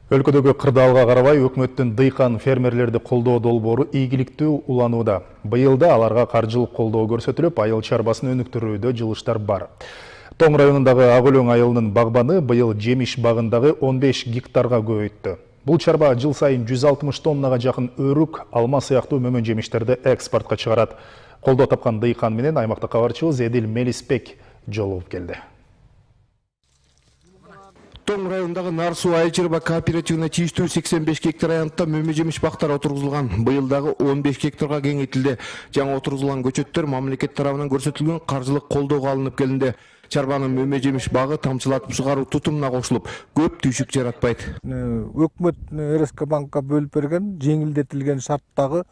Өлкөдөгү кырдаалга карабай өкмөттүн дыйкан фермерлерди колдоо долбоору ийгиликтүү уланууда. Быйыл да аларга каржылык колдоо көрсөтүлүп, айыл чарбасын өнүктүрүүдө жылыштар бар. Тоң районундагы Ак Өлөң айылынын багбаны быйыл жемиш багындагы 15 гектарга көбөйттү. Бул чарба жыл сайын 160 тоннага жакын өрүк, алма сыяктуу мөмөн жемиштерди экспортко чыгарат. Колдоо тапкан дыйкан менен аймакта кабарчыбыз Эдил Мелиспек жолугуп келди. Тоң районундагы Нарсуу айыл чарба кооперативине тийиштүү 85 гектар аянтта мөмө жемиш бактар отургузулган. Быйылдагы 15 гектарга кеңейтилди. Жаңа отургузулган көчөттөр мамлекет тарабынан көрсөтүлгөн каржылык колдоого алынып келинди. Чарбанын мөмө жемиш багы тамчылатып сугаруу тутумуна кошулуп, көп түйшүк жаратпайт. Өкмөт РСК банкка бөлүп берген, жеңилдетилген шарттагы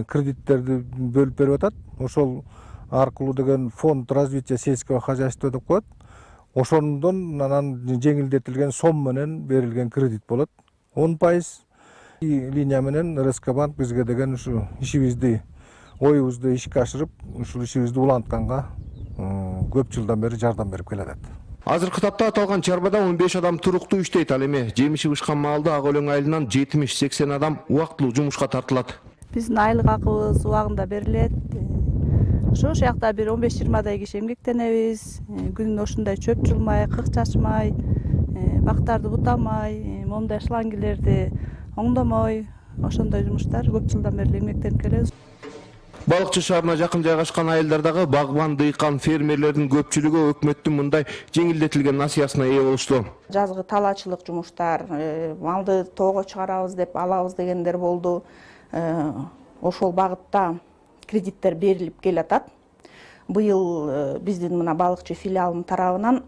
кредиттерди бөлүп берип атат. Ошол аркылуу деген фонд развития сельского хозяйства деп коет. Ошондон анан жеңилдетилген сом менен берилген кредит болот. 10% линия менен РСК банк бизге деген ушу ишибизди, оюбузду ишке ашырып, ушул ишибизди улантканга көп жылдан бери жардам берип келатат. Азыркы тапта аталган чарбада 15 адам туруктуу иштейт. Ал эми жемиши бышкан маалда Ак Өлөң айылынан 70-80 адам убактылуу жумушка тартылат. Биздин айлык акыбыз убагында берилет. Ошол жакта бир 15-20 киши эмгектенебиз. Күнүнө ушундай чөп жулмай, кык чачмай, бактарды бутамай, момундай шлангилерди оңдомой, ошондой жумуштар көп жылдан бери эмгектенип келебиз. Балыкчы шаарына жакын жайгашкан айылдардагы багбан, дыйкан, фермерлердин көпчүлүгү өкмөттүн мындай жеңилдетилген насыясына ээ болушту. Жазгы талаачылык жумуштар, малды тоого чыгарабыз деп алабыз дегендер болду. Ошол багытта кредиттер берилип келатат. Быйыл биздин мына балыкчы филиалынын тарабынан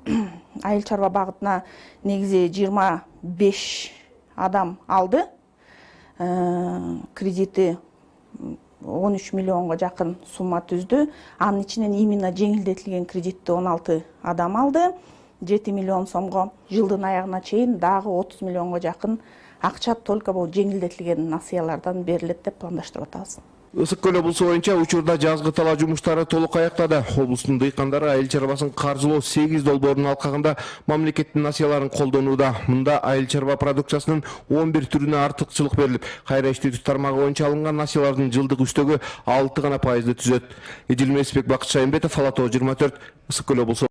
айыл чарба багытына негизи 25 адам алды. Кредити 13 миллионго жакын сумма түздү. Анын ичинен именно жеңилдетилген кредитти 16 адам алды. 7 миллион сомго. Жылдын аягына чейин дагы 30 миллионго жакын акча только бул жеңилдетилген насыялардан берилет деп пландаштырып атабыз. Ысык көл облусу боюнча учурда жазгы талаа жумуштары толук аяктады. Облустун дыйкандары айыл чарбасын каржылоо 8 долбоорунун алкагында мамлекеттин насыяларын колдонууда. Мында айыл чарба продукциясынын 11 түрүнө артыкчылык берилип, кайра иштетүү тармагы боюнча алынган насыялардын жылдык үстөгү 6 гана пайызды түзөт. Эдил Мелиспек, Бакыт Шайымбетов, Ала Тоо 24, Ысык көл облусу.